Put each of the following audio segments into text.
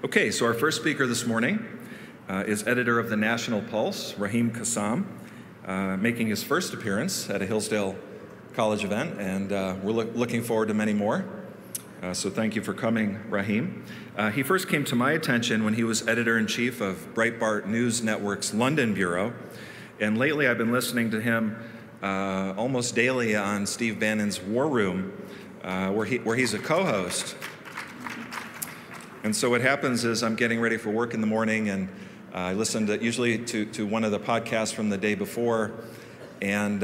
Okay, so our first speaker this morning is editor of the National Pulse, Raheem Kassam, making his first appearance at a Hillsdale College event, and we're looking forward to many more. So thank you for coming, Raheem. He first came to my attention when he was editor-in-chief of Breitbart News Network's London Bureau, and lately I've been listening to him almost daily on Steve Bannon's War Room, where he's a co-host. And so what happens is I'm getting ready for work in the morning, and I listen usually to one of the podcasts from the day before, and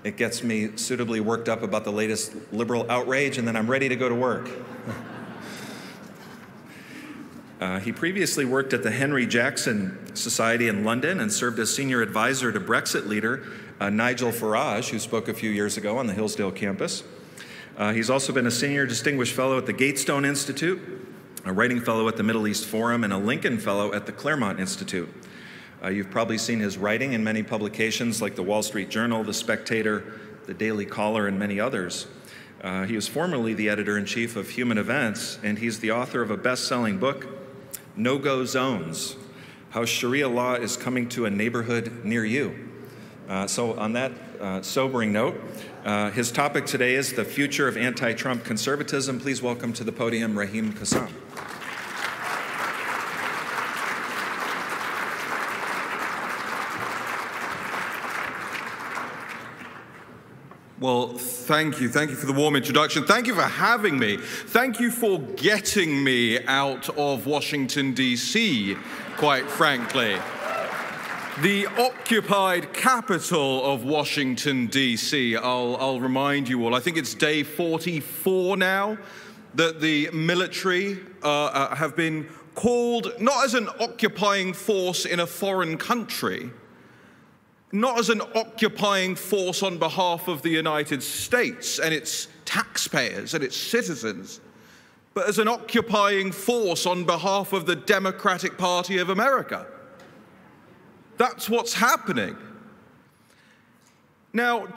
it gets me suitably worked up about the latest liberal outrage, and then I'm ready to go to work. He previously worked at the Henry Jackson Society in London and served as senior advisor to Brexit leader Nigel Farage, who spoke a few years ago on the Hillsdale campus. He's also been a senior distinguished fellow at the Gatestone Institute, a writing fellow at the Middle East Forum, and a Lincoln Fellow at the Claremont Institute. You've probably seen his writing in many publications like the Wall Street Journal, The Spectator, The Daily Caller, and many others. He was formerly the editor-in-chief of Human Events, and he's the author of a best-selling book, No-Go Zones: How Sharia Law is Coming to a Neighborhood Near You. So on that sobering note, his topic today is the future of anti-Trump conservatism. Please welcome to the podium Raheem Kassam. Well, thank you. Thank you for the warm introduction. Thank you for having me. Thank you for getting me out of Washington, D.C., quite frankly. The occupied capital of Washington, D.C. I'll remind you all, I think it's day 44 now that the military have been called not as an occupying force in a foreign country, not as an occupying force on behalf of the United States and its taxpayers and its citizens, but as an occupying force on behalf of the Democratic Party of America. That's what's happening. Now,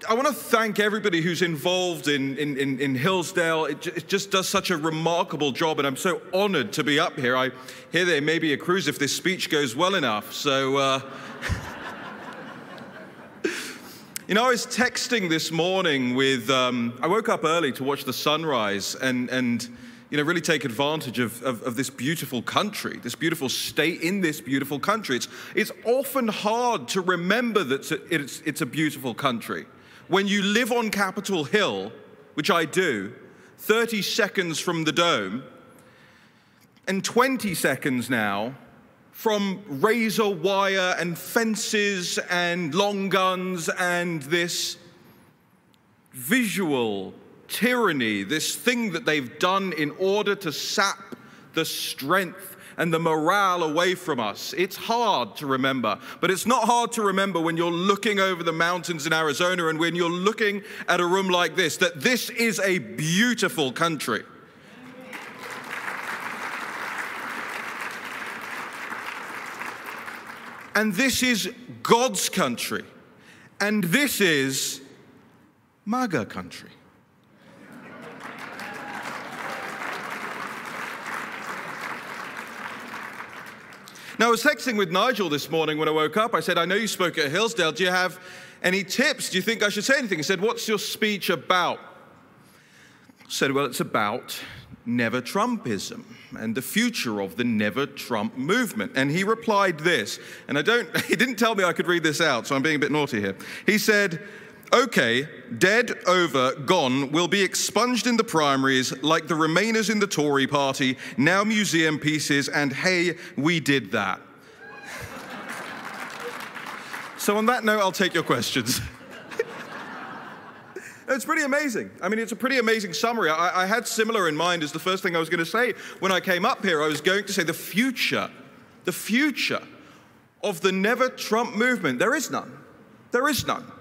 I want to thank everybody who's involved in Hillsdale. It just does such a remarkable job, and I'm so honored to be up here. I hear there may be a cruise if this speech goes well enough, so... You know, I was texting this morning with, I woke up early to watch the sunrise and you know, really take advantage of this beautiful country, this beautiful state in this beautiful country. It's often hard to remember that it's a beautiful country. When you live on Capitol Hill, which I do, 30 seconds from the Dome, and 20 seconds now from razor wire and fences and long guns and this visual tyranny, this thing that they've done in order to sap the strength and the morale away from us. It's hard to remember, but it's not hard to remember when you're looking over the mountains in Arizona and when you're looking at a room like this, that this is a beautiful country. And this is God's country. And this is MAGA country. Now, I was texting with Nigel this morning when I woke up. I said, I know you spoke at Hillsdale. Do you have any tips? Do you think I should say anything? He said, what's your speech about? I said, well, it's about NeverTrumpism and the future of the Never Trump movement. And he replied this, and he didn't tell me I could read this out, so I'm being a bit naughty here. He said, okay, dead, over, gone, will be expunged in the primaries like the Remainers in the Tory party, now museum pieces, and hey, we did that. So on that note, I'll take your questions. It's pretty amazing. I mean, it's a pretty amazing summary. I had similar in mind as the first thing I was going to say when I came up here. I was going to say the future of the Never Trump movement. There is none. There is none.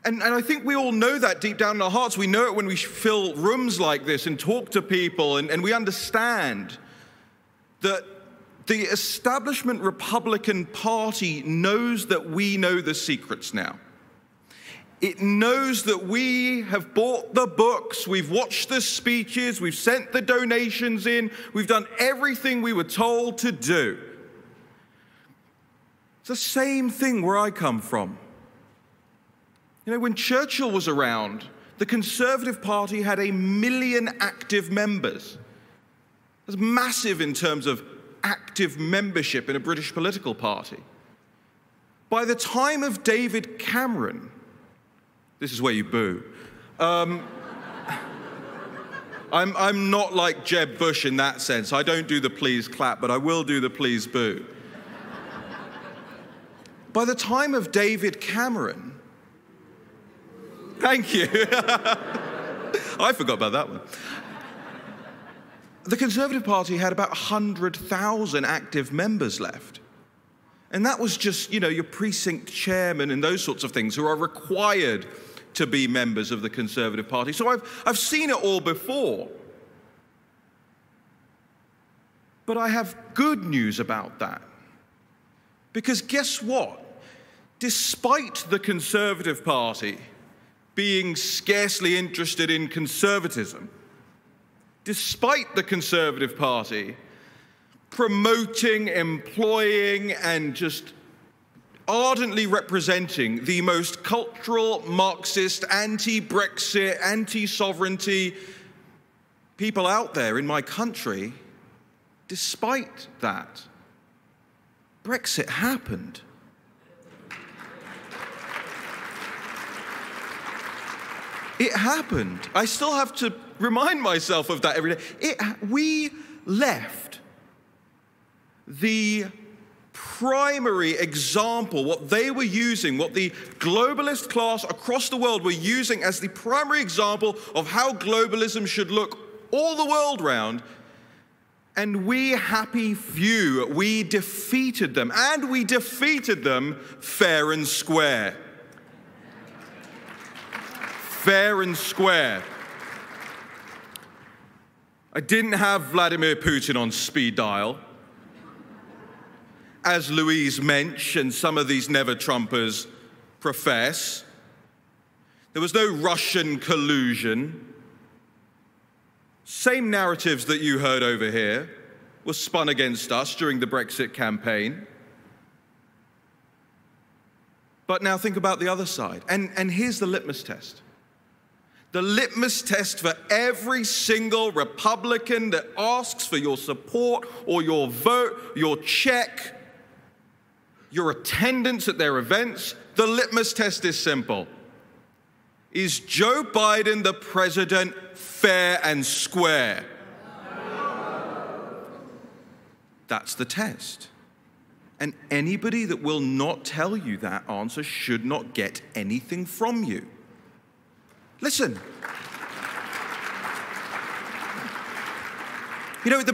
And I think we all know that deep down in our hearts. We know it when we fill rooms like this and talk to people, and we understand that the establishment Republican Party knows that we know the secrets now. It knows that we have bought the books, we've watched the speeches, we've sent the donations in, we've done everything we were told to do. It's the same thing where I come from. You know, when Churchill was around, the Conservative Party had 1 million active members. That's massive in terms of active membership in a British political party. By the time of David Cameron, this is where you boo. I'm not like Jeb Bush in that sense. I don't do the please clap, but I will do the please boo. By the time of David Cameron, thank you. I forgot about that one. The Conservative Party had about 100,000 active members left. And that was just, you know, your precinct chairman and those sorts of things who are required to be members of the Conservative Party. So I've seen it all before. But I have good news about that. Because guess what? Despite the Conservative Party being scarcely interested in conservatism, despite the Conservative Party promoting, employing, and just ardently representing the most cultural, Marxist, anti-Brexit, anti-sovereignty people out there in my country, despite that, Brexit happened. It happened. I still have to remind myself of that every day. We left the primary example, what they were using, what the globalist class across the world were using as the primary example of how globalism should look all the world round. And we happy few, we defeated them, and we defeated them fair and square. Fair and square. I didn't have Vladimir Putin on speed dial, as Louise Mensch and some of these never-Trumpers profess. There was no Russian collusion. Same narratives that you heard over here were spun against us during the Brexit campaign. But now think about the other side. And here's the litmus test. The litmus test for every single Republican that asks for your support or your vote, your check, your attendance at their events, the litmus test is simple. Is Joe Biden the president fair and square? That's the test. And anybody that will not tell you that answer should not get anything from you. Listen. You know, at the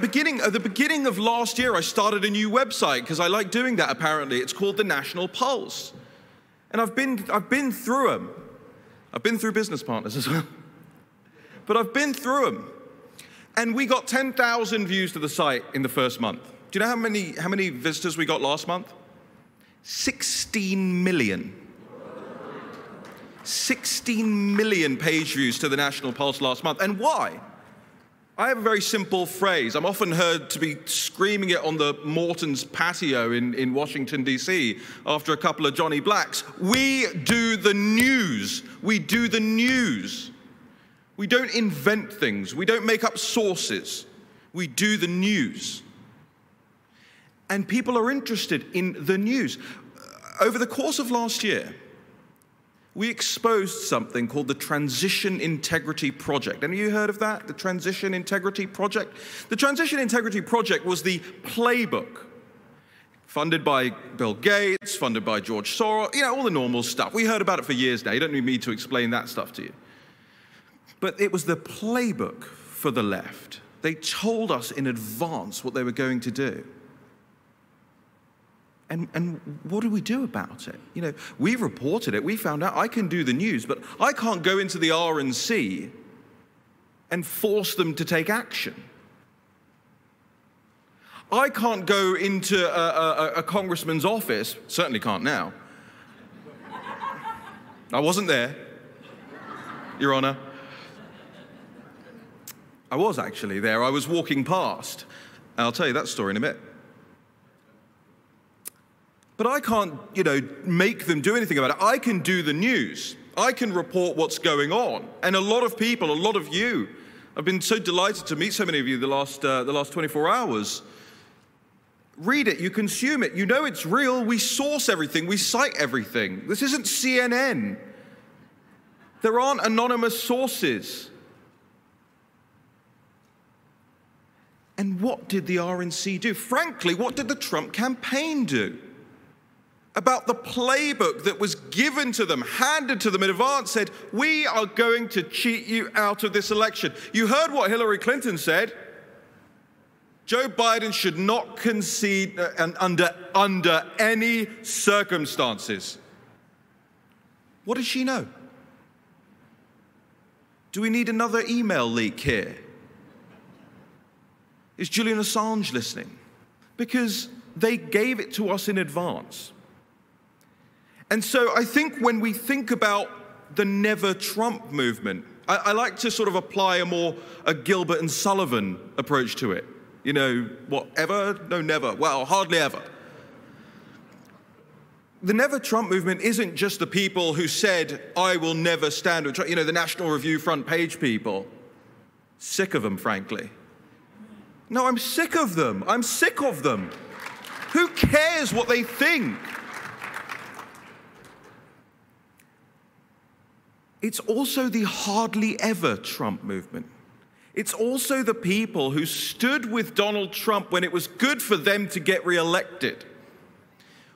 beginning of last year, I started a new website because I like doing that, apparently. It's called The National Pulse. And I've been through them. I've been through business partners as well. But I've been through them. And we got 10,000 views to the site in the first month. Do you know how many visitors we got last month? 16 million. 16 million page views to the National Pulse last month. And why? I have a very simple phrase. I'm often heard to be screaming it on the Morton's patio in Washington, D.C. after a couple of Johnny Blacks. We do the news. We do the news. We don't invent things. We don't make up sources. We do the news. And people are interested in the news. Over the course of last year, we exposed something called the Transition Integrity Project. Any of you heard of that? The Transition Integrity Project? The Transition Integrity Project was the playbook funded by Bill Gates, funded by George Soros, you know, all the normal stuff. We heard about it for years now. You don't need me to explain that stuff to you. But it was the playbook for the left. They told us in advance what they were going to do. And what do we do about it? You know, we reported it. We found out I can do the news, but I can't go into the RNC and force them to take action. I can't go into a congressman's office, certainly can't now. I wasn't there, Your Honor. I was actually there. I was walking past. And I'll tell you that story in a bit. But I can't, make them do anything about it. I can do the news. I can report what's going on. And a lot of people, a lot of you, I've been so delighted to meet so many of you the last 24 hours. Read it, you consume it, you know it's real. We source everything, we cite everything. This isn't CNN. There aren't anonymous sources. And what did the RNC do? Frankly, what did the Trump campaign do? About the playbook that was given to them, handed to them in advance, said, we are going to cheat you out of this election. You heard what Hillary Clinton said. Joe Biden should not concede under any circumstances. What does she know? Do we need another email leak here? Is Julian Assange listening? Because they gave it to us in advance. And so I think when we think about the Never Trump movement, I like to sort of apply a Gilbert and Sullivan approach to it. Whatever? No, never. Well, hardly ever. The Never Trump movement isn't just the people who said, I will never stand with Trump. The National Review front page people. Sick of them, frankly. No, I'm sick of them. I'm sick of them. Who cares what they think? It's also the hardly ever Trump movement. It's also the people who stood with Donald Trump when it was good for them to get reelected,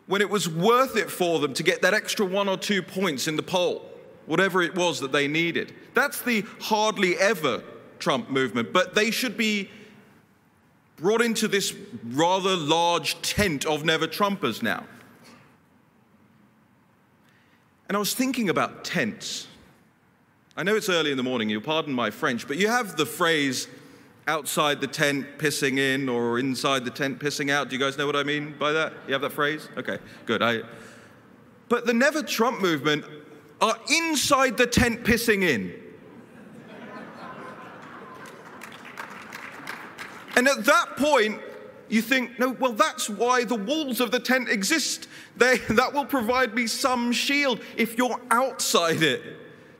when it was worth it for them to get that extra 1 or 2 points in the poll, whatever it was that they needed. That's the hardly ever Trump movement, but they should be brought into this rather large tent of Never Trumpers now. And I was thinking about tents. I know it's early in the morning, you'll pardon my French, but you have the phrase, outside the tent pissing in or inside the tent pissing out. Do you guys know what I mean by that? You have that phrase? Okay, good. But the Never Trump movement are inside the tent pissing in. And at that point, you think, no, well, that's why the walls of the tent exist. That will provide me some shield if you're outside it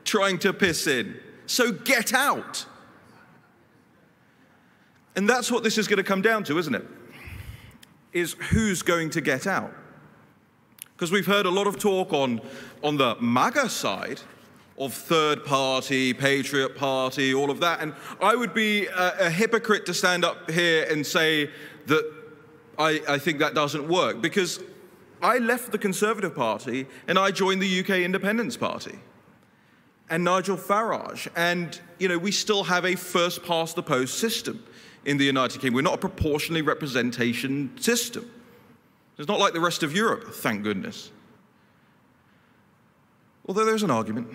trying to piss in. So get out. And that's what this is going to come down to, isn't it? Is who's going to get out? Because we've heard a lot of talk on the MAGA side of third party, Patriot Party, all of that. And I would be a hypocrite to stand up here and say that I think that doesn't work, because I left the Conservative Party and I joined the UK Independence Party. And Nigel Farage. And, we still have a first-past-the-post system in the United Kingdom. We're not a proportionally representation system. It's not like the rest of Europe, thank goodness. Although there's an argument.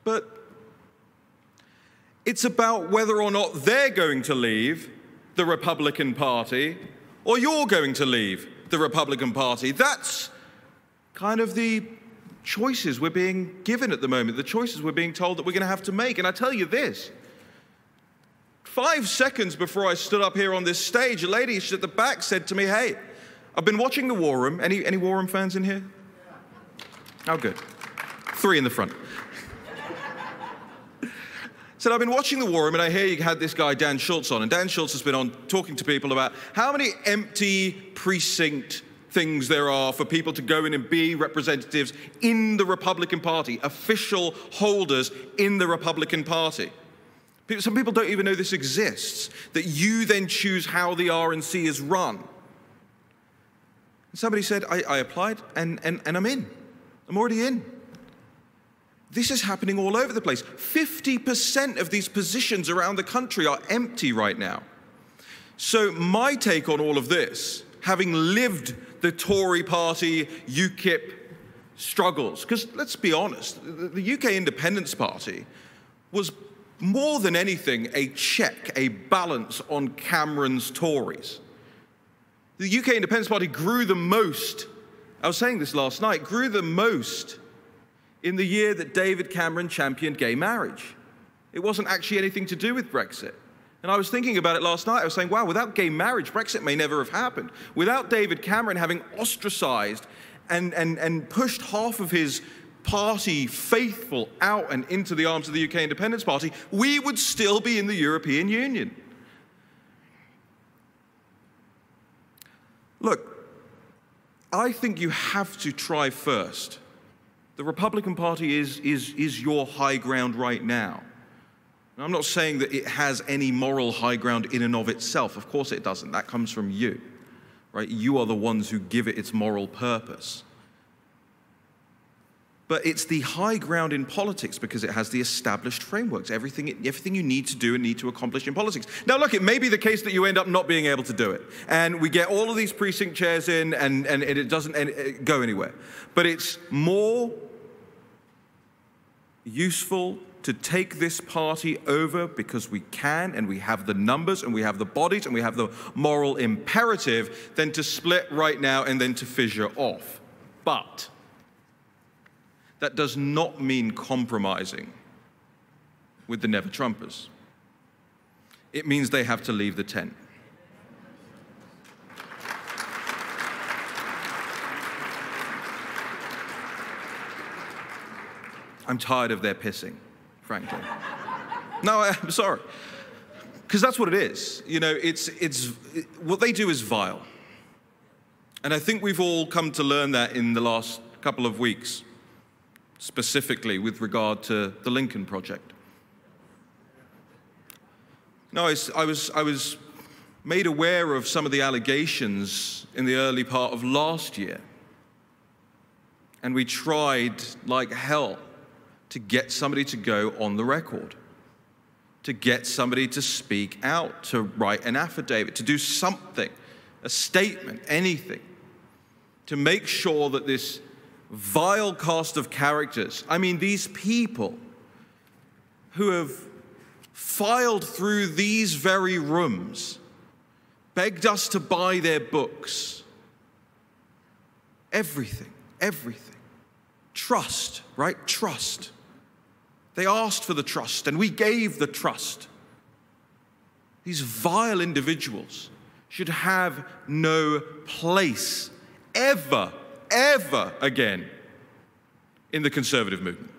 But it's about whether or not they're going to leave the Republican Party or you're going to leave the Republican Party. That's kind of the choices we're being given at the moment, the choices we're being told that we're going to have to make. And I tell you this, 5 seconds before I stood up here on this stage, a lady at the back said to me, hey, I've been watching the War Room. Any War Room fans in here? Oh, good. 3 in the front. Said, I've been watching the War Room, and I hear you had this guy, Dan Schultz, on. And Dan Schultz has been on talking to people about how many empty precinct things there are for people to go in and be representatives in the Republican Party, official holders in the Republican Party. Some people don't even know this exists, that you then choose how the RNC is run. And somebody said, I applied and I'm in. I'm already in. This is happening all over the place. 50% of these positions around the country are empty right now. So my take on all of this, having lived the Tory party, UKIP struggles, because let's be honest, the UK Independence Party was more than anything a check, a balance on Cameron's Tories. The UK Independence Party grew the most, I was saying this last night, grew the most in the year that David Cameron championed gay marriage. It wasn't actually anything to do with Brexit. And I was thinking about it last night. I was saying, wow, without gay marriage, Brexit may never have happened. Without David Cameron having ostracized and pushed half of his party faithful out and into the arms of the UK Independence Party, we would still be in the European Union. Look, I think you have to try first. The Republican Party is your high ground right now. And I'm not saying that it has any moral high ground in and of itself. Of course it doesn't. That comes from you, right? You are the ones who give it its moral purpose. But it's the high ground in politics because it has the established frameworks, everything you need to do and need to accomplish in politics. Now, look, it may be the case that you end up not being able to do it. And we get all of these precinct chairs in and it doesn't go anywhere. But it's more useful to take this party over because we can and we have the numbers and we have the bodies and we have the moral imperative than to split right now and then to fissure off. But that does not mean compromising with the NeverTrumpers. It means they have to leave the tent. I'm tired of their pissing, frankly. No, I'm sorry. Because that's what it is. You know, what they do is vile. And I think we've all come to learn that in the last couple of weeks, specifically with regard to the Lincoln Project. No, I was made aware of some of the allegations in the early part of last year. And we tried like hell to get somebody to go on the record, to get somebody to speak out, to write an affidavit, to do something, a statement, anything, to make sure that this vile cast of characters, I mean, these people who have filed through these very rooms, begged us to buy their books, everything. Trust, right? Trust. They asked for the trust, and we gave the trust. These vile individuals should have no place ever again in the conservative movement.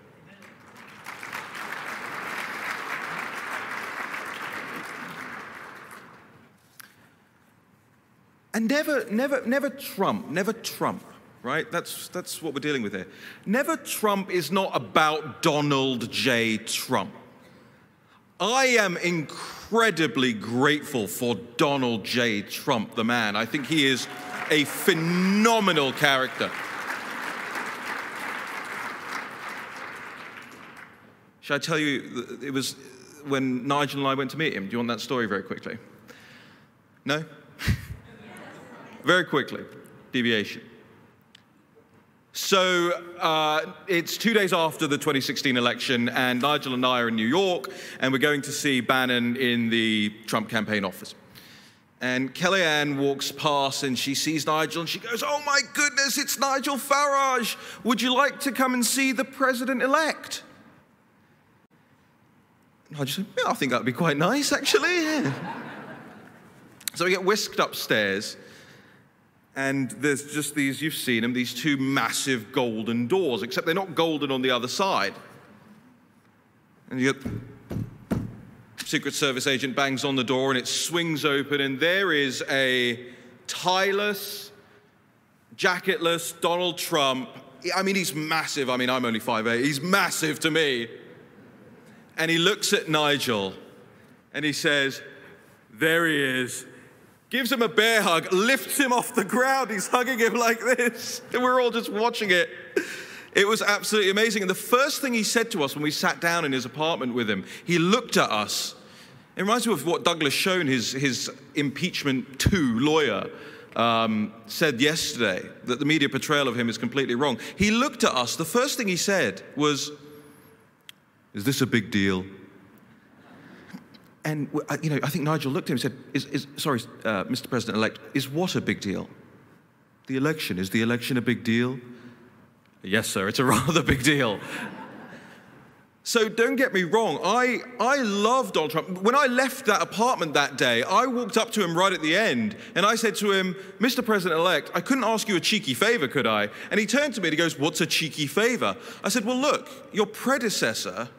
And never Trump. Right? That's what we're dealing with here. Never Trump is not about Donald J. Trump. I am incredibly grateful for Donald J. Trump, the man. I think he is a phenomenal character. Shall I tell you, it was when Nigel and I went to meet him. Do you want that story very quickly? No? Very quickly. Deviation. So it's 2 days after the 2016 election, and Nigel and I are in New York, and we're going to see Bannon in the Trump campaign office. And Kellyanne walks past, and she sees Nigel, and she goes, "Oh my goodness, it's Nigel Farage. Would you like to come and see the president-elect?" Nigel said, "Yeah, I think that would be quite nice, actually." Yeah. So we get whisked upstairs. And there's just these, you've seen them, these two massive golden doors, except they're not golden on the other side. And you get Secret Service agent bangs on the door and it swings open and there is a tie-less, jacketless Donald Trump. I mean, he's massive. I mean, I'm only 5'8". He's massive to me. And he looks at Nigel and he says, "There he is." Gives him a bear hug, lifts him off the ground. He's hugging him like this. And we're all just watching it. It was absolutely amazing. And the first thing he said to us when we sat down in his apartment with him, he looked at us. It reminds me of what Douglas Schoen, his impeachment 2 lawyer, said yesterday, that the media portrayal of him is completely wrong. He looked at us. The first thing he said was, "Is this a big deal?" And, you know, I think Nigel looked at him and said, sorry, Mr. President-elect, is what a big deal? The election, is the election a big deal? Yes, sir, it's a rather big deal. So don't get me wrong, I love Donald Trump. When I left that apartment that day, I walked up to him right at the end, and I said to him, Mr. President-elect, I couldn't ask you a cheeky favor, could I? And he turned to me and he goes, what's a cheeky favor? I said, well, look, your predecessor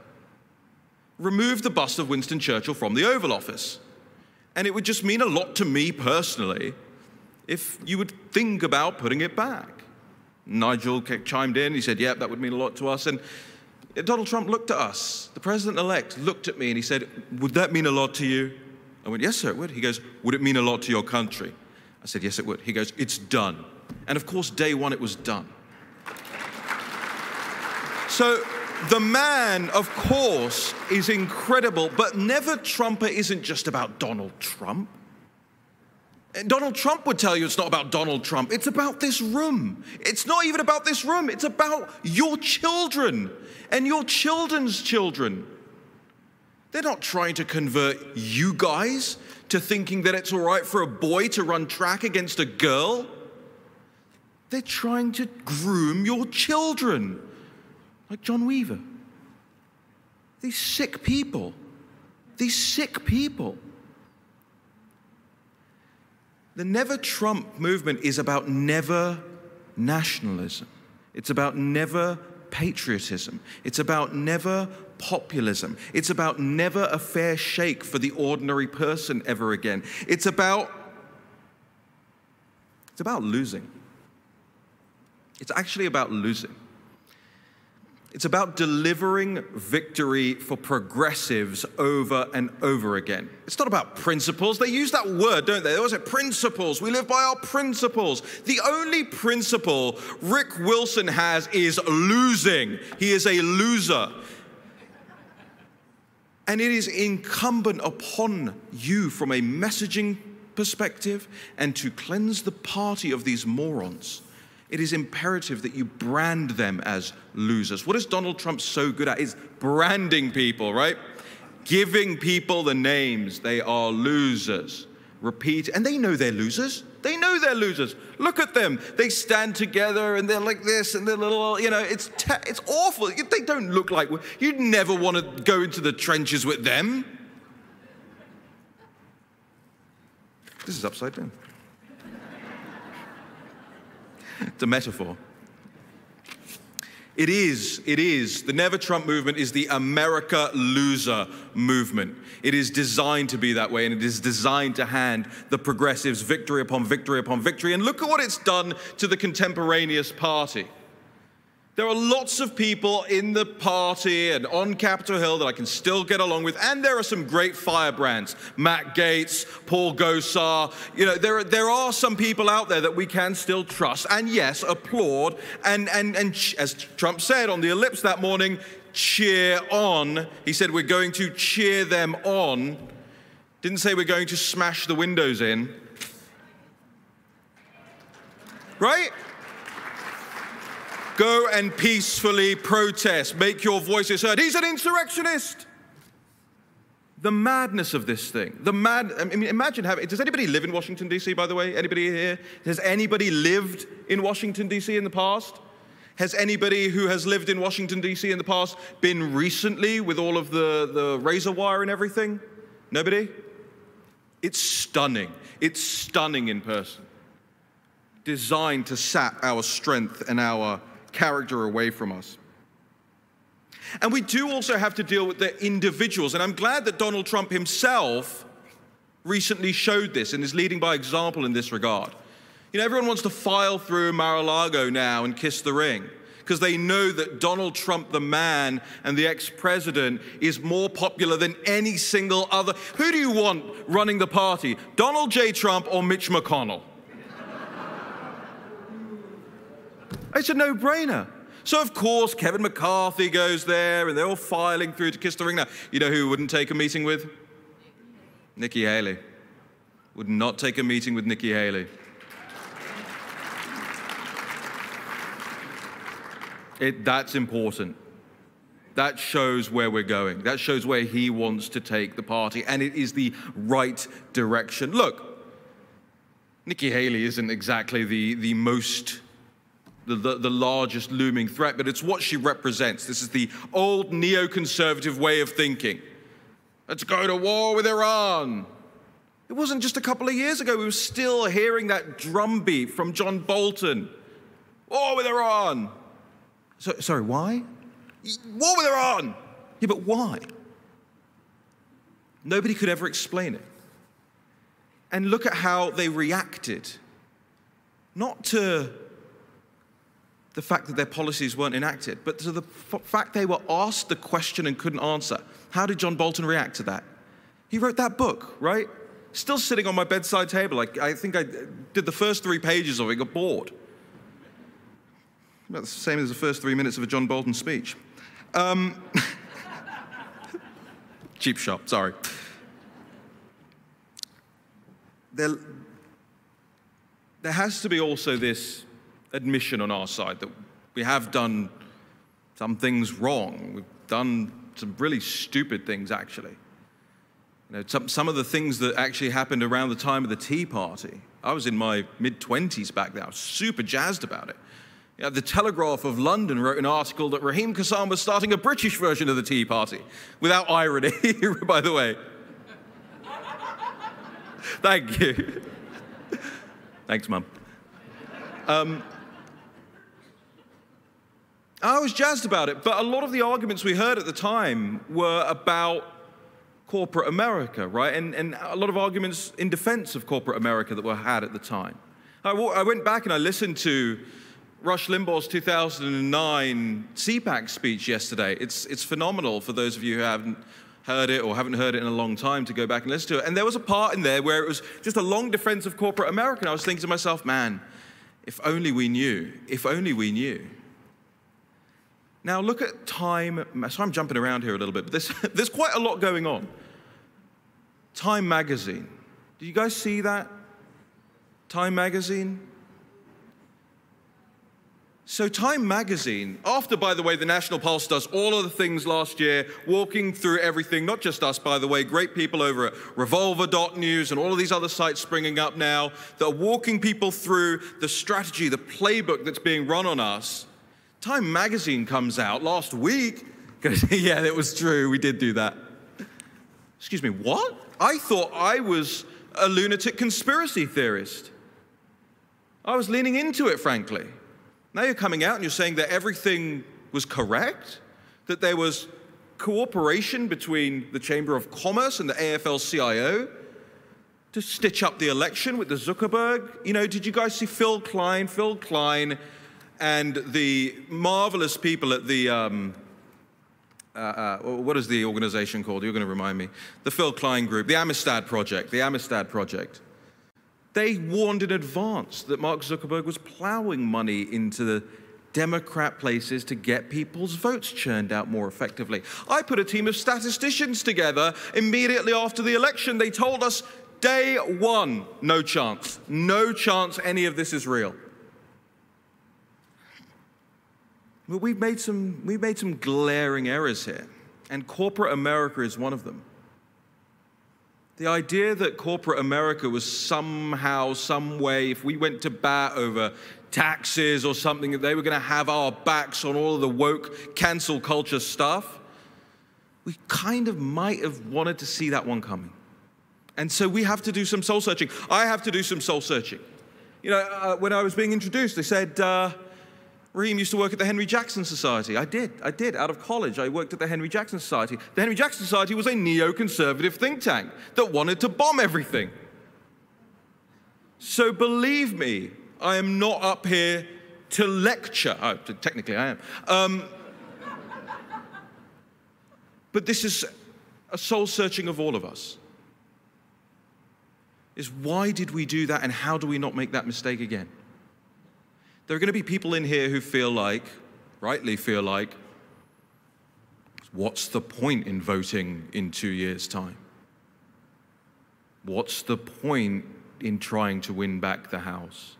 removed the bust of Winston Churchill from the Oval Office. And it would just mean a lot to me personally if you would think about putting it back. Nigel chimed in, he said, yeah, that would mean a lot to us. And Donald Trump looked at us. The president-elect looked at me and he said, would that mean a lot to you? I went, yes, sir, it would. He goes, would it mean a lot to your country? I said, yes, it would. He goes, it's done. And of course, day one, it was done. So the man, of course, is incredible, but Never Trumper isn't just about Donald Trump. Donald Trump would tell you it's not about Donald Trump. It's about this room. It's not even about this room. It's about your children and your children's children. They're not trying to convert you guys to thinking that it's all right for a boy to run track against a girl. They're trying to groom your children, like John Weaver. These sick people. These sick people. The Never Trump movement is about never nationalism. It's about never patriotism. It's about never populism. It's about never a fair shake for the ordinary person ever again. It's about losing. It's actually about losing. It's about delivering victory for progressives over and over again. It's not about principles. They use that word, don't they? They always say principles. We live by our principles. The only principle Rick Wilson has is losing. He is a loser. And it is incumbent upon you from a messaging perspective and to cleanse the party of these morons. It is imperative that you brand them as losers. What is Donald Trump so good at? Is branding people, right? Giving people the names. They are losers. Repeat, and they know they're losers. They know they're losers. Look at them. They stand together and they're like this and they're little, you know, it's awful. They don't look like, you'd never want to go into the trenches with them. This is upside down. It's a metaphor. It is. The Never Trump movement is the America loser movement. It is designed to be that way, and it is designed to hand the progressives victory upon victory upon victory. And look at what it's done to the contemporaneous party. There are lots of people in the party and on Capitol Hill that I can still get along with, and there are some great firebrands. Matt Gaetz, Paul Gosar. You know, there are some people out there that we can still trust, and yes, applaud, and as Trump said on the ellipse that morning, cheer on. He said we're going to cheer them on. Didn't say we're going to smash the windows in. Right? Go and peacefully protest. Make your voices heard. He's an insurrectionist. The madness of this thing. I mean, imagine having... Does anybody live in Washington, D.C., by the way? Anybody here? Has anybody lived in Washington, D.C. in the past? Has anybody who has lived in Washington, D.C. in the past been recently with all of the razor wire and everything? Nobody? It's stunning. It's stunning in person. Designed to sap our strength and our character away from us. And we do also have to deal with the individuals, and I'm glad that Donald Trump himself recently showed this and is leading by example in this regard. You know, everyone wants to file through Mar-a-Lago now and kiss the ring because they know that Donald Trump, the man and the ex-president, is more popular than any single other. Who do you want running the party? Donald J. Trump or Mitch McConnell? It's a no-brainer. So, of course, Kevin McCarthy goes there, and they're all filing through to kiss the ring. Now, you know who wouldn't take a meeting with? Nikki Haley. Would not take a meeting with Nikki Haley. That's important. That shows where we're going. That shows where he wants to take the party, and it is the right direction. Look, Nikki Haley isn't exactly the most the largest looming threat, but it's what she represents. This is the old neoconservative way of thinking. Let's go to war with Iran. It wasn't just a couple of years ago. We were still hearing that drumbeat from John Bolton. War with Iran. Sorry, why? War with Iran. Yeah, but why? Nobody could ever explain it. And look at how they reacted. Not to the fact that their policies weren't enacted, but to the fact they were asked the question and couldn't answer. How did John Bolton react to that? He wrote that book, right? Still sitting on my bedside table. I think I did the first 3 pages of it, got bored. About the same as the first 3 minutes of a John Bolton speech. Cheap shot, sorry. There has to be also this admission on our side that we have done some things wrong. We've done some really stupid things, actually. You know, some of the things that actually happened around the time of the Tea Party. I was in my mid-20s back then. I was super jazzed about it. You know, the Telegraph of London wrote an article that Raheem Kassam was starting a British version of the Tea Party. Without irony, by the way. Thank you. Thanks, Mum. I was jazzed about it, but a lot of the arguments we heard at the time were about corporate America, right? And a lot of arguments in defense of corporate America that were had at the time. I went back and I listened to Rush Limbaugh's 2009 CPAC speech yesterday. It's phenomenal for those of you who haven't heard it or haven't heard it in a long time to go back and listen to it. And there was a part in there where it was just a long defense of corporate America. And I was thinking to myself, man, if only we knew, if only we knew. Now look at Time, so I'm jumping around here a little bit, but there's quite a lot going on. Time magazine, do you guys see that? Time magazine? So Time magazine, after, by the way, the National Pulse does all of the things last year, walking through everything, not just us, by the way, great people over at Revolver.news and all of these other sites springing up now that are walking people through the strategy, the playbook that's being run on us. Time magazine comes out last week. Yeah, it was true. We did do that. Excuse me, what? I thought I was a lunatic conspiracy theorist. I was leaning into it, frankly. Now you're coming out and you're saying that everything was correct, that there was cooperation between the Chamber of Commerce and the AFL-CIO to stitch up the election with the Zuckerberg. You know, did you guys see Phil Klein and the marvelous people at the, what is the organization called? You're going to remind me. The Phil Klein group, the Amistad Project, They warned in advance that Mark Zuckerberg was plowing money into the Democrat places to get people's votes churned out more effectively. I put a team of statisticians together immediately after the election. They told us day one, no chance any of this is real. But we've made some glaring errors here, and corporate America is one of them. The idea that corporate America was somehow, some way, if we went to bat over taxes or something, that they were going to have our backs on all of the woke cancel culture stuff, we kind of might have wanted to see that one coming. And so we have to do some soul searching. I have to do some soul searching. You know, when I was being introduced, they said, Raheem used to work at the Henry Jackson Society. I did. Out of college, I worked at the Henry Jackson Society. The Henry Jackson Society was a neoconservative think tank that wanted to bomb everything. So believe me, I am not up here to lecture. Oh, technically I am. But this is a soul searching of all of us. Is why did we do that, and how do we not make that mistake again? There are going to be people in here who feel like, rightly feel like, what's the point in voting in 2 years' time? What's the point in trying to win back the House?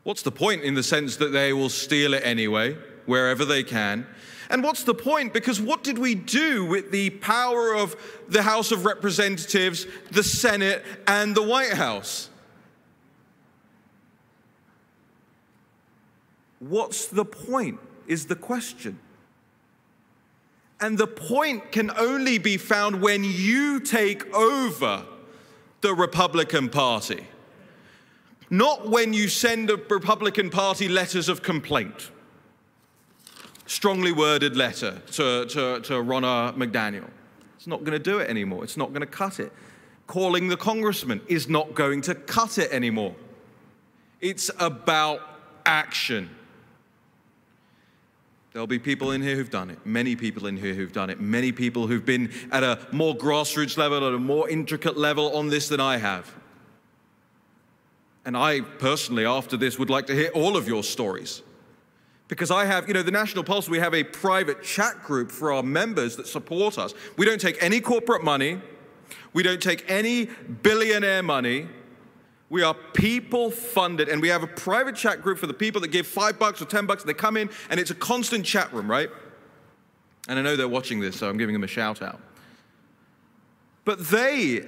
What's the point in the sense that they will steal it anyway, wherever they can? And what's the point? Because what did we do with the power of the House of Representatives, the Senate, and the White House? What's the point is the question. And the point can only be found when you take over the Republican Party, not when you send the Republican Party letters of complaint. Strongly worded letter to Ronna McDaniel. It's not going to do it anymore. It's not going to cut it. Calling the congressman is not going to cut it anymore. It's about action. There'll be people in here who've done it, many people in here who've done it, many people who've been at a more grassroots level, at a more intricate level on this than I have. And I personally, after this, would like to hear all of your stories. Because I have, the National Pulse, we have a private chat group for our members that support us. We don't take any corporate money. We don't take any billionaire money. We are people-funded, and we have a private chat group for the people that give $5 or $10, and they come in, and it's a constant chat room, right? And I know they're watching this, so I'm giving them a shout-out. But they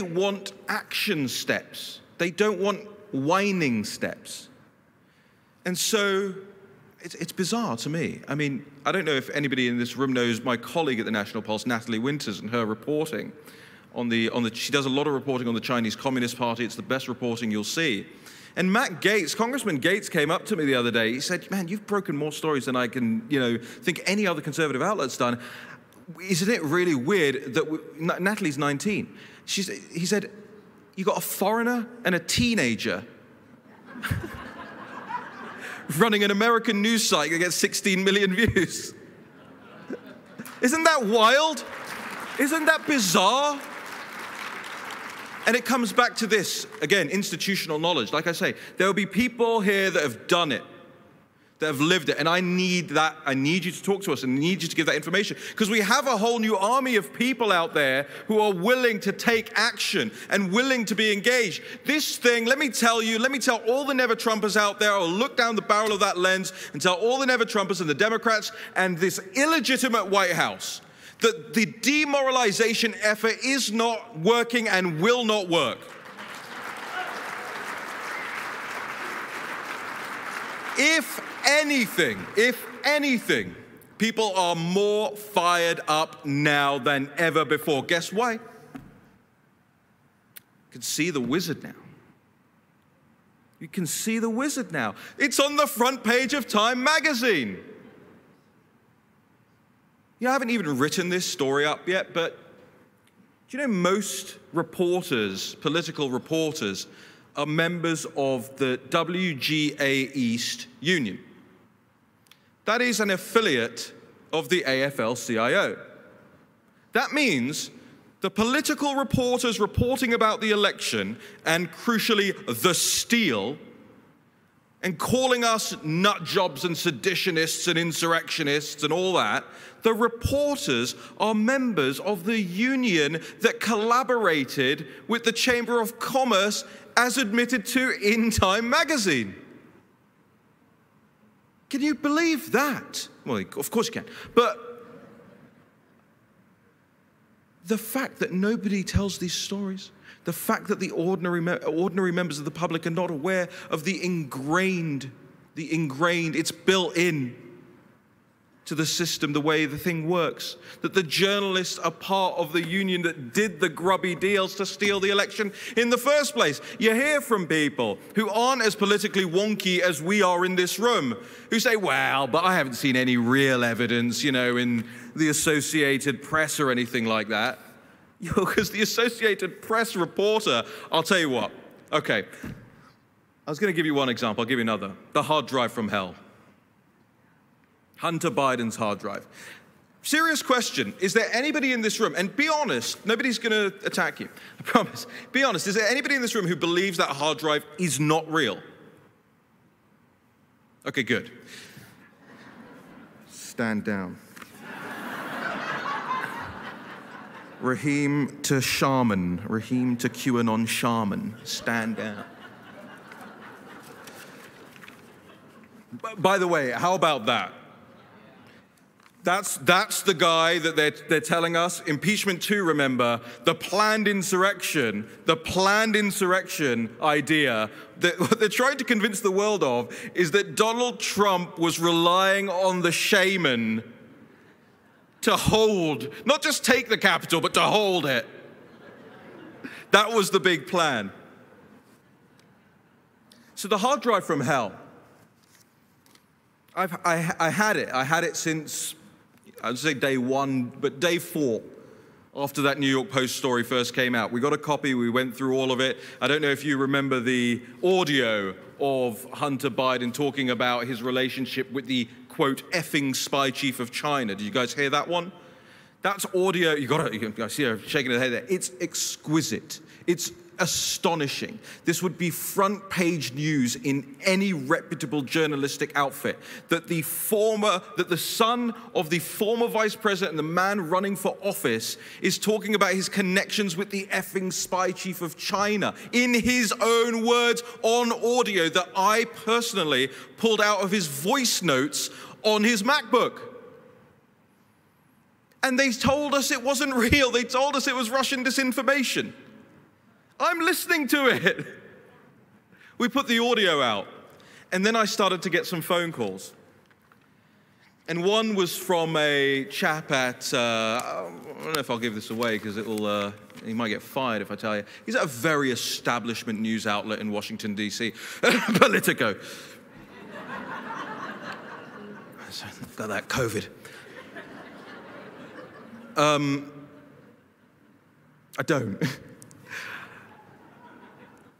want action steps. They don't want whining steps. And so it's bizarre to me. I mean, I don't know if anybody in this room knows my colleague at the National Pulse, Natalie Winters, and her reporting. She does a lot of reporting on the Chinese Communist Party. It's the best reporting you'll see. And Matt Gaetz, Congressman Gaetz, came up to me the other day. He said, man, you've broken more stories than I can, think any other conservative outlet's done. Isn't it really weird that Natalie's 19? He said, you got a foreigner and a teenager running an American news site that gets 16 million views. Isn't that wild? Isn't that bizarre? And it comes back to this, again, institutional knowledge. Like I say, there will be people here that have done it, that have lived it, and I need that. I need you to talk to us and need you to give that information, because we have a whole new army of people out there who are willing to take action and willing to be engaged. This thing, let me tell all the Never-Trumpers out there, or look down the barrel of that lens and tell all the Never-Trumpers and the Democrats and this illegitimate White House that the demoralization effort is not working and will not work. If anything, people are more fired up now than ever before. Guess why? You can see the wizard now. You can see the wizard now. It's on the front page of Time magazine. I haven't even written this story up yet, but do you know most reporters, political reporters, are members of the WGA East Union? That is an affiliate of the AFL-CIO. That means the political reporters reporting about the election, and crucially, the steal, and calling us nut jobs and seditionists and insurrectionists and all that, the reporters are members of the union that collaborated with the Chamber of Commerce as admitted to in Time magazine. Can you believe that? Well, of course you can. But the fact that nobody tells these stories, the fact that the ordinary members of the public are not aware of the ingrained, it's built in to the system, the way the thing works, that the journalists are part of the union that did the grubby deals to steal the election in the first place. You hear from people who aren't as politically wonky as we are in this room, who say, well, but I haven't seen any real evidence, in the Associated Press or anything like that. Because the Associated Press reporter, I'll tell you what, okay, I was going to give you one example, I'll give you another. The hard drive from hell. Hunter Biden's hard drive. Serious question, is there anybody in this room, and be honest, nobody's going to attack you, I promise, be honest, is there anybody in this room who believes that hard drive is not real? Okay, good. Stand down. Raheem to shaman, Raheem to QAnon shaman, stand down. By the way, how about that? That's the guy that they're telling us. Impeachment 2, remember, the planned insurrection idea that what they're trying to convince the world of is that Donald Trump was relying on the shaman to hold, not just take the Capitol, but to hold it. That was the big plan. So the hard drive from hell, I had it. I had it since, I would say day 1, but day 4, after that New York Post story first came out. We got a copy, we went through all of it. I don't know if you remember the audio of Hunter Biden talking about his relationship with the, quote, effing spy chief of China. Did you guys hear that one? That's audio, I see her shaking her head there. It's exquisite. It's astonishing. This would be front page news in any reputable journalistic outfit, that the son of the former vice president and the man running for office is talking about his connections with the effing spy chief of China in his own words on audio that I personally pulled out of his voice notes on his MacBook. And they told us it wasn't real. They told us it was Russian disinformation. I'm listening to it. We put the audio out, and then I started to get some phone calls. And one was from a chap at, I don't know if I'll give this away because he might get fired if I tell you. He's at a very establishment news outlet in Washington, D.C. Politico. Got that COVID. I don't.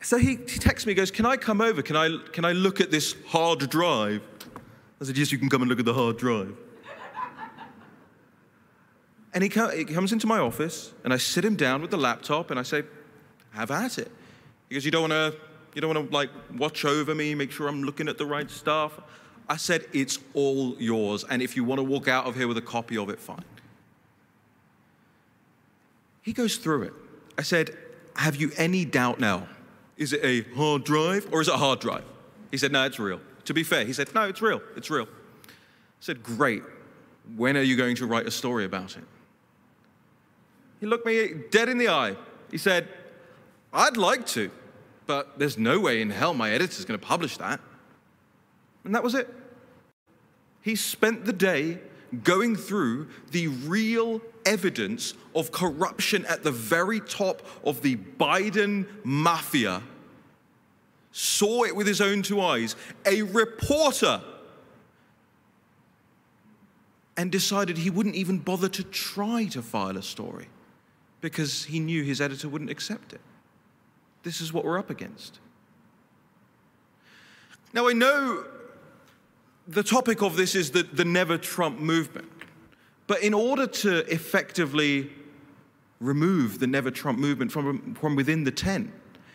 So he texts me, he goes, can I come over? Can I look at this hard drive? I said, yes, you can come and look at the hard drive. And he comes into my office, and I sit him down with the laptop, and I say, have at it. He goes, you don't want to like watch over me, make sure I'm looking at the right stuff? I said, it's all yours, and if you want to walk out of here with a copy of it, fine. He goes through it. I said, have you any doubt now? Is it a hard drive or is it a hard drive? He said, no, it's real. To be fair, he said, no, it's real. It's real. I said, great. When are you going to write a story about it? He looked me dead in the eye. He said, I'd like to, but there's no way in hell my editor's going to publish that. And that was it. He spent the day going through the real evidence of corruption at the very top of the Biden mafia, saw it with his own 2 eyes, a reporter, and decided he wouldn't even bother to try to file a story because he knew his editor wouldn't accept it. This is what we're up against. Now, I know the topic of this is the Never Trump movement. But in order to effectively remove the Never Trump movement from within the tent,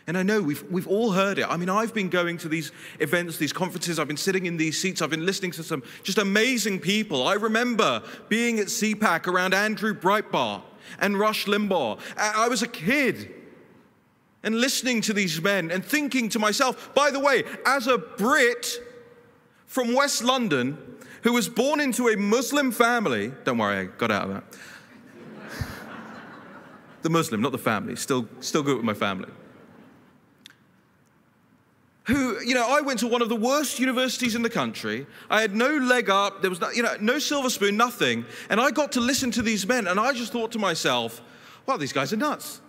and I know we've all heard it. I mean, I've been going to these events, these conferences, I've been sitting in these seats, I've been listening to some just amazing people. I remember being at CPAC around Andrew Breitbart and Rush Limbaugh. I was a kid and listening to these men and thinking to myself, by the way, as a Brit from West London, who was born into a Muslim family, don't worry, I got out of that. The Muslim, not the family, still good with my family. Who, I went to one of the worst universities in the country. I had no leg up, there was no silver spoon, nothing. And I got to listen to these men, and I just thought to myself, wow, these guys are nuts.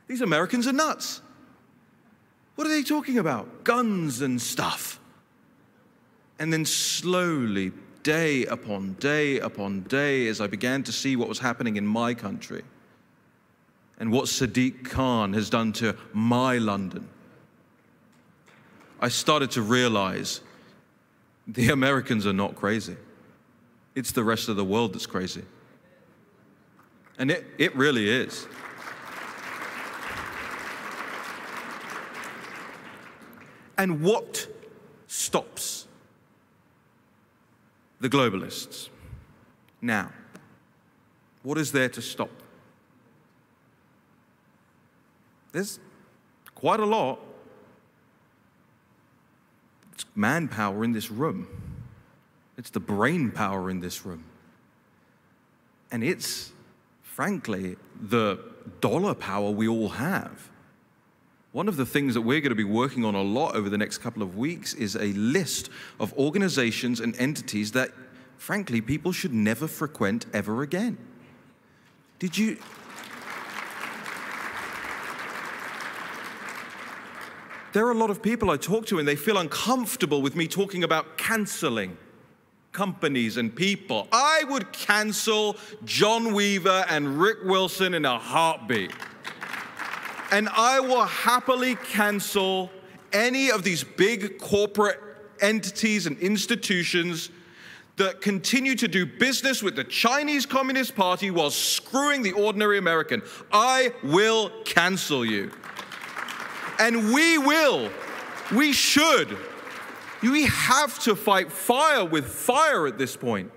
These Americans are nuts. What are they talking about? Guns and stuff. And then slowly, day upon day upon day, as I began to see what was happening in my country and what Sadiq Khan has done to my London, I started to realize the Americans are not crazy. It's the rest of the world that's crazy. And it really is. And what stops the globalists now? What is there to stop them? There's quite a lot. It's manpower in this room. It's the brain power in this room. And it's, frankly, the dollar power we all have. One of the things that we're going to be working on a lot over the next couple of weeks is a list of organizations and entities that, frankly, people should never frequent ever again. Did you... There are a lot of people I talk to and they feel uncomfortable with me talking about canceling companies and people. I would cancel John Weaver and Rick Wilson in a heartbeat. And I will happily cancel any of these big corporate entities and institutions that continue to do business with the Chinese Communist Party while screwing the ordinary American. I will cancel you. And we should. We have to fight fire with fire at this point.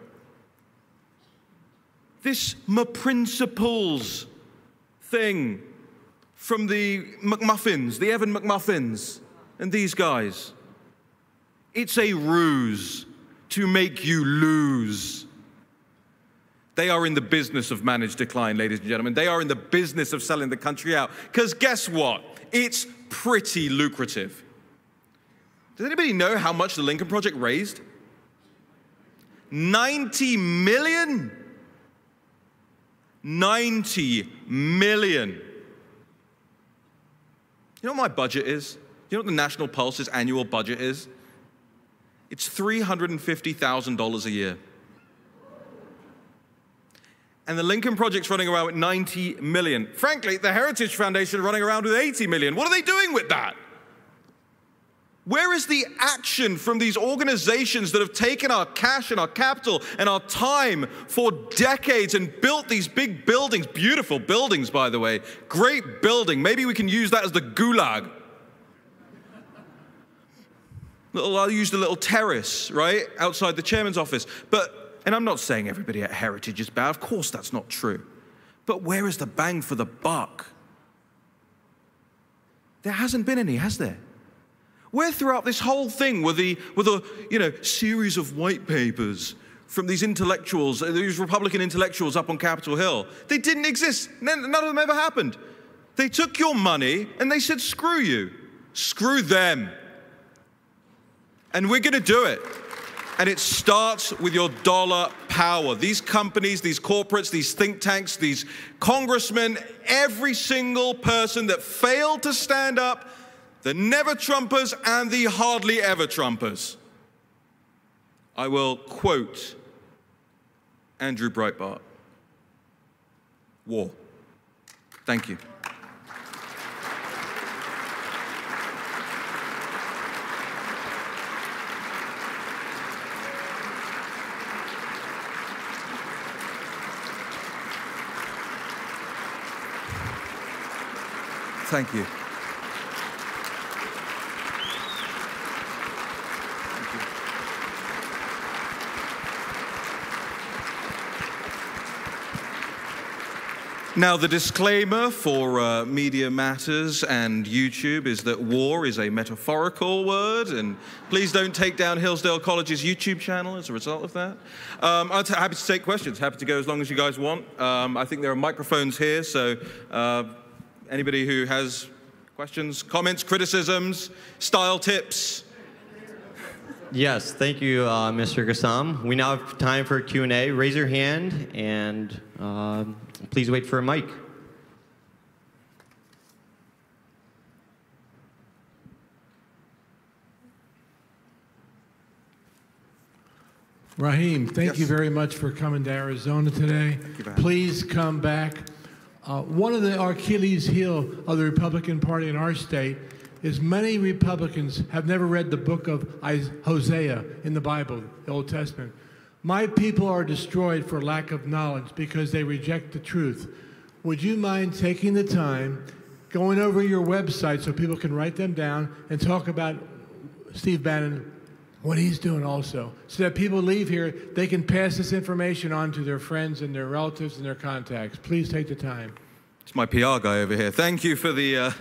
This principles thing from the McMuffins, the Evan McMuffins, and these guys. It's a ruse to make you lose. They are in the business of managed decline, ladies and gentlemen. They are in the business of selling the country out. Because guess what? It's pretty lucrative. Does anybody know how much the Lincoln Project raised? 90 million? 90 million. You know what my budget is? You know what the National Pulse's annual budget is? It's $350,000 a year. And the Lincoln Project's running around with 90 million. Frankly, the Heritage Foundation are running around with 80 million. What are they doing with that? Where is the action from these organizations that have taken our cash and our capital and our time for decades and built these big buildings, beautiful buildings, by the way, great building. Maybe we can use that as the gulag. I'll use the little terrace, right, outside the chairman's office. And I'm not saying everybody at Heritage is bad. Of course that's not true. But where is the bang for the buck? There hasn't been any, has there? Where throughout this whole thing were the series of white papers from these intellectuals, these Republican intellectuals up on Capitol Hill? They didn't exist. None of them ever happened. They took your money and they said, screw you. Screw them. And we're going to do it. And it starts with your dollar power. These companies, these corporates, these think tanks, these congressmen, every single person that failed to stand up, the never-Trumpers and the hardly ever-Trumpers. I will quote Andrew Breitbart. War. Thank you. Thank you. Now, the disclaimer for Media Matters and YouTube is that war is a metaphorical word, and please don't take down Hillsdale College's YouTube channel as a result of that. I'm happy to take questions, happy to go as long as you guys want. I think there are microphones here, so anybody who has questions, comments, criticisms, style tips? Yes, thank you, Mr. Kassam. We now have time for Q&A. Raise your hand and please wait for a mic. Raheem, thank you very much for coming to Arizona today. Please come back. One of the Achilles heel of the Republican Party in our state is many Republicans have never read the book of Hosea in the Bible, the Old Testament. My people are destroyed for lack of knowledge because they reject the truth. Would you mind taking the time, going over your website so people can write them down and talk about Steve Bannon, what he's doing also, so that people leave here, they can pass this information on to their friends and their relatives and their contacts. Please take the time. It's my PR guy over here. Thank you for the...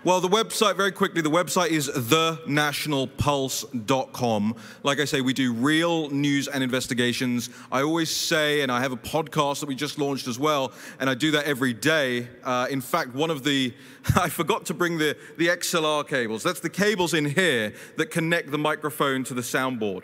Well, the website, very quickly, the website is thenationalpulse.com. Like I say, we do real news and investigations. I always say, and I have a podcast that we just launched as well, and I do that every day. In fact, one of the, I forgot to bring the XLR cables. That's the cables in here that connect the microphone to the soundboard.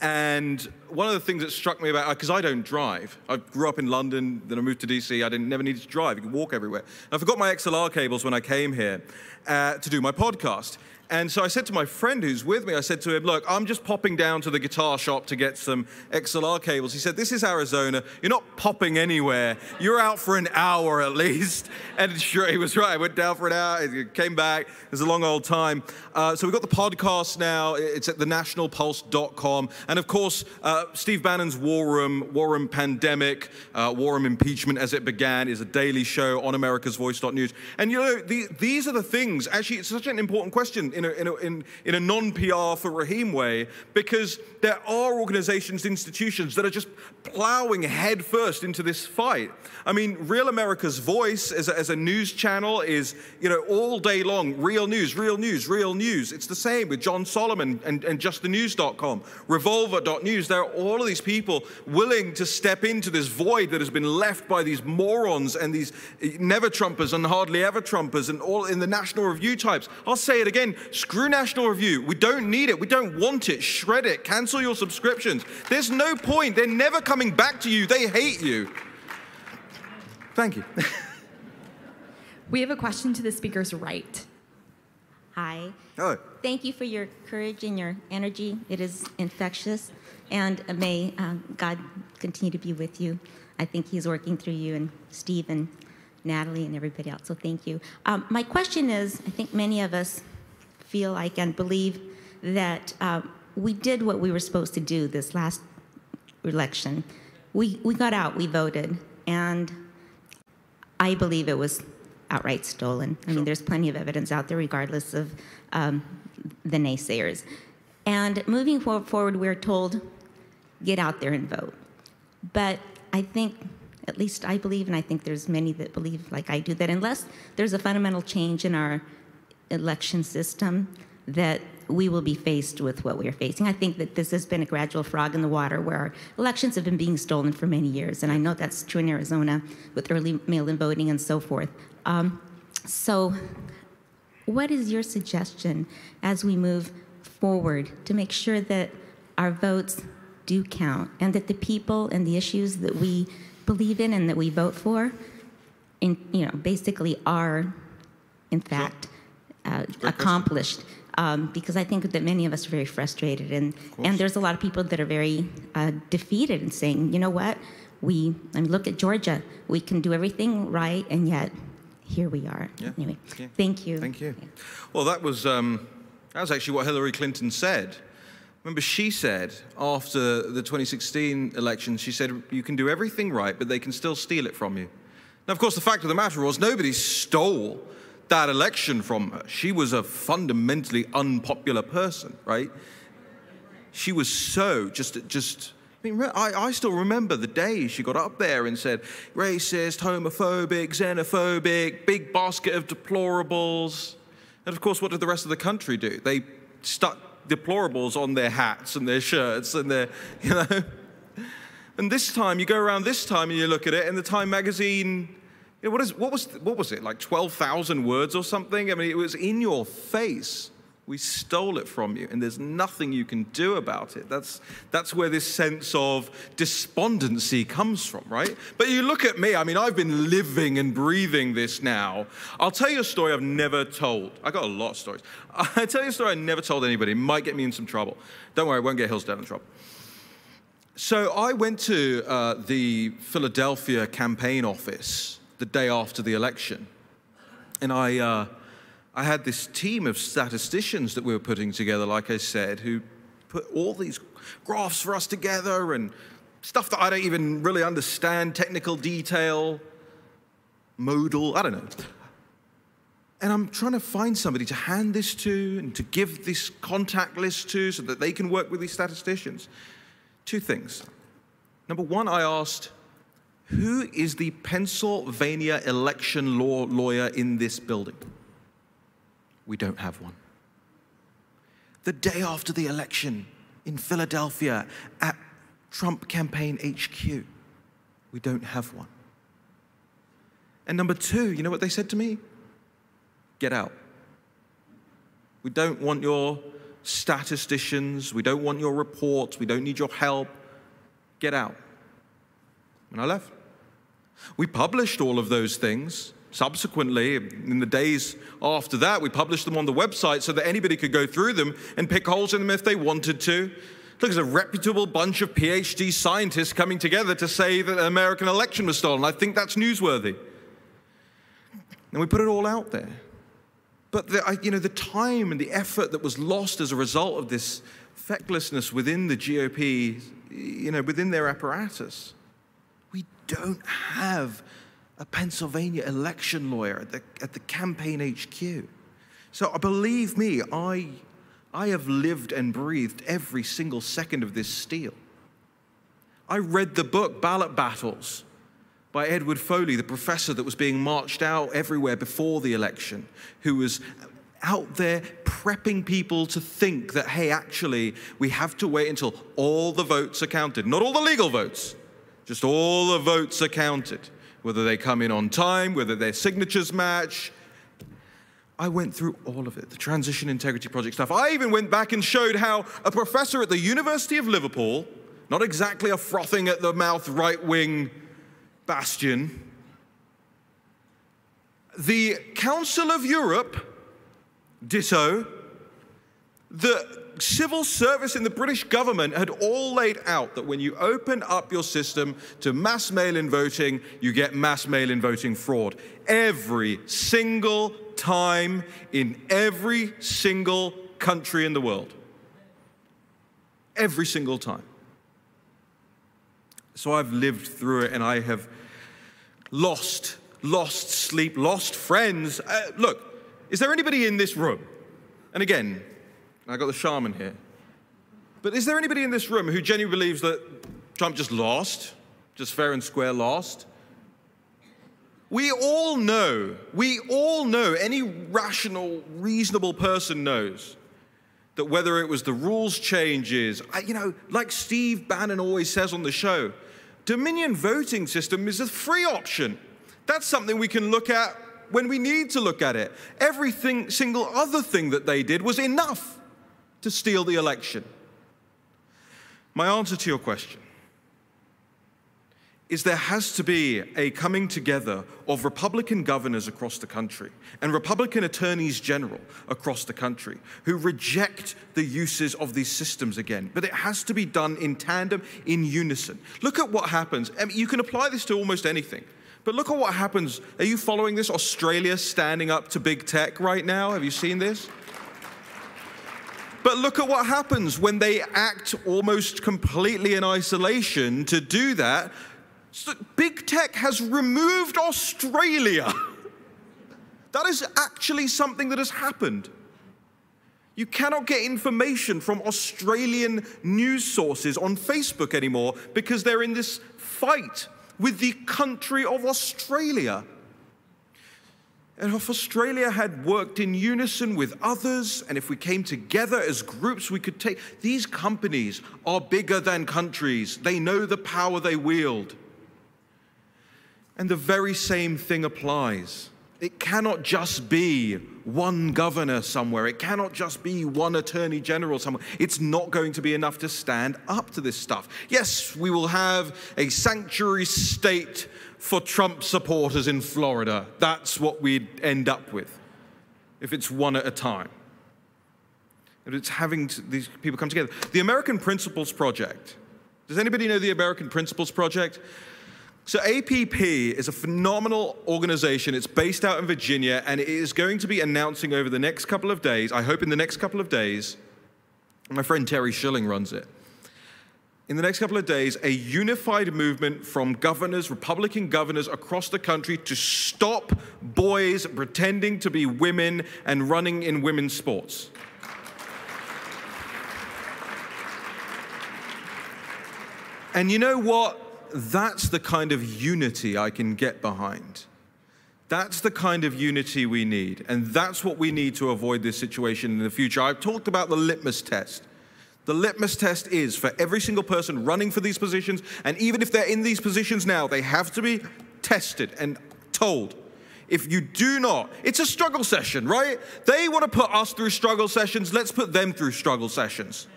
And one of the things that struck me about, because I don't drive. I grew up in London, then I moved to DC. I never needed to drive. You could walk everywhere. And I forgot my XLR cables when I came here to do my podcast. And so I said to my friend who's with me, I said to him, look, I'm just popping down to the guitar shop to get some XLR cables. He said, this is Arizona. You're not popping anywhere. You're out for an hour at least. And sure, he was right. I went down for an hour, came back. It was a long old time. So we've got the podcast now. It's at thenationalpulse.com. And of course, Steve Bannon's War Room Pandemic, War Room Impeachment as it began is a daily show on americasvoice.news. And you know, these are the things, actually, it's such an important question in a non-PR for Raheem way, because there are organizations, institutions that are just plowing headfirst into this fight. I mean, Real America's Voice as a news channel is, you know, all day long, real news, real news, real news. It's the same with John Solomon and justthenews.com, revolver.news. There are all of these people willing to step into this void that has been left by these morons and these never-Trumpers and hardly ever-Trumpers and all in the National Review types. I'll say it again, screw National Review. We don't need it. We don't want it. Shred it. Cancel your subscriptions. There's no point. They're never coming back to you. They hate you. Thank you. We have a question to the speaker's right. Hi. Hello. Thank you for your courage and your energy. It is infectious. And may God continue to be with you. I think he's working through you and Steve and Natalie and everybody else. So thank you. My question is, I think many of us feel like and believe that we did what we were supposed to do this last election. We got out, we voted, and I believe it was outright stolen. I mean, there's plenty of evidence out there regardless of the naysayers. And moving forward, we're told, get out there and vote. But I think, at least I believe, and I think there's many that believe like I do, that unless there's a fundamental change in our election system, that we will be faced with what we are facing. I think that this has been a gradual frog in the water where our elections have been being stolen for many years. And I know that's true in Arizona with early mail-in voting and so forth. So what is your suggestion as we move forward to make sure that our votes do count and that the people and the issues that we believe in and that we vote for, basically are, in fact, accomplished? Because I think that many of us are very frustrated, and there's a lot of people that are very defeated and saying, you know what, look at Georgia, we can do everything right, and yet here we are. Yeah. Anyway, yeah. Thank you. Thank you. Yeah. Well, that was actually what Hillary Clinton said. Remember, she said after the 2016 election, she said, you can do everything right, but they can still steal it from you. Now, of course, the fact of the matter was nobody stole that election from her. She was a fundamentally unpopular person, right? She was so I still remember the day she got up there and said, racist, homophobic, xenophobic, big basket of deplorables. And of course, what did the rest of the country do? They stuck deplorables on their hats and their shirts and their, And this time, you go around this time and you look at it, and the Time magazine, what was it, like 12,000 words or something? I mean, it was in your face. We stole it from you, and there's nothing you can do about it. That's where this sense of despondency comes from, right? But you look at me, I mean, I've been living and breathing this now. I'll tell you a story I've never told. I got a lot of stories. I'll tell you a story I never told anybody. It might get me in some trouble. Don't worry, I won't get Hillsdale in trouble. So I went to the Philadelphia campaign office the day after the election, and I had this team of statisticians that we were putting together, like I said, who put all these graphs for us together and stuff that I don't even really understand, technical detail, modal, I don't know. And I'm trying to find somebody to hand this to and to give this contact list to so that they can work with these statisticians. Two things. Number one, I asked, who is the Pennsylvania election law lawyer in this building? We don't have one. The day after the election in Philadelphia at Trump campaign HQ, we don't have one. And number two, you know what they said to me? Get out. We don't want your statisticians. We don't want your reports. We don't need your help. Get out. And I left. We published all of those things. Subsequently, in the days after that, we published them on the website so that anybody could go through them and pick holes in them if they wanted to. Look, there's a reputable bunch of PhD scientists coming together to say that an American election was stolen. I think that's newsworthy. And we put it all out there. But the time and the effort that was lost as a result of this fecklessness within the GOP, within their apparatus. We don't have a Pennsylvania election lawyer at the campaign HQ. So believe me, I have lived and breathed every single second of this steel. I read the book Ballot Battles by Edward Foley, the professor that was being marched out everywhere before the election, who was out there prepping people to think that, hey, actually, we have to wait until all the votes are counted. Not all the legal votes, just all the votes are counted. Whether they come in on time, whether their signatures match. I went through all of it, the Transition Integrity Project stuff. I even went back and showed how a professor at the University of Liverpool, not exactly a frothing at the mouth right-wing bastion, the Council of Europe, ditto, the civil service in the British government had all laid out that when you open up your system to mass mail-in voting, you get mass mail-in voting fraud. Every single time in every single country in the world. Every single time. So I've lived through it, and I have lost sleep, lost friends. Look, is there anybody in this room? And again, I got the shaman here. But is there anybody in this room who genuinely believes that Trump just lost, just fair and square lost? We all know, any rational, reasonable person knows that whether it was the rules changes, like Steve Bannon always says on the show, Dominion voting system is a free option. That's something we can look at when we need to look at it. Everything, single other thing that they did was enough to steal the election. My answer to your question is there has to be a coming together of Republican governors across the country and Republican attorneys general across the country who reject the uses of these systems again. But it has to be done in tandem, in unison. Look at what happens. I mean, you can apply this to almost anything. But look at what happens. Are you following this? Australia standing up to big tech right now. Have you seen this? But look at what happens when they act almost completely in isolation to do that. So big tech has removed Australia. That is actually something that has happened. You cannot get information from Australian news sources on Facebook anymore because they're in this fight with the country of Australia. And if Australia had worked in unison with others, and if we came together as groups, we could take... These companies are bigger than countries. They know the power they wield. And the very same thing applies. It cannot just be one governor somewhere. It cannot just be one attorney general somewhere. It's not going to be enough to stand up to this stuff. Yes, we will have a sanctuary state for Trump supporters in Florida. That's what we'd end up with if it's one at a time. If it's having these people come together. The American Principles Project. Does anybody know the American Principles Project? So APP is a phenomenal organization. It's based out in Virginia, and it is going to be announcing over the next couple of days, I hope in the next couple of days, my friend Terry Schilling runs it, in the next couple of days, a unified movement from governors, Republican governors across the country to stop boys pretending to be women and running in women's sports. And you know what? That's the kind of unity I can get behind. That's the kind of unity we need, and that's what we need to avoid this situation in the future. I've talked about the litmus test. The litmus test is for every single person running for these positions, and even if they're in these positions now, they have to be tested and told, if you do not, it's a struggle session, right? They want to put us through struggle sessions, let's put them through struggle sessions.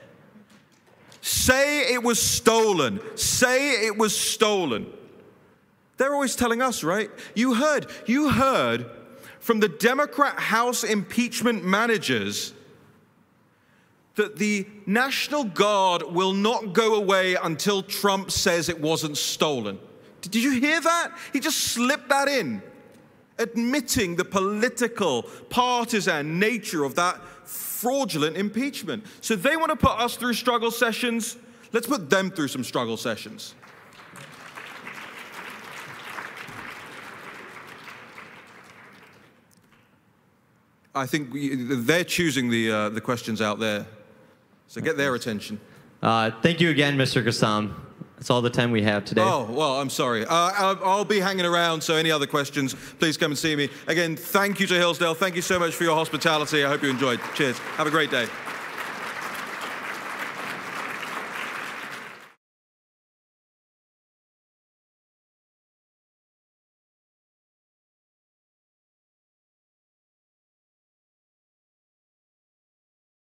Say it was stolen. Say it was stolen. They're always telling us, right? You heard from the Democrat House impeachment managers that the National Guard will not go away until Trump says it wasn't stolen. Did you hear that? He just slipped that in, admitting the political, partisan nature of that fraudulent impeachment. So they want to put us through struggle sessions. Let's put them through some struggle sessions. I think they're choosing the questions out there, so get their attention. Thank you again, Mr. Kassam. That's all the time we have today. Oh, well, I'm sorry. I'll be hanging around, so any other questions, please come and see me. Again, thank you to Hillsdale. Thank you so much for your hospitality. I hope you enjoyed. Cheers. Have a great day.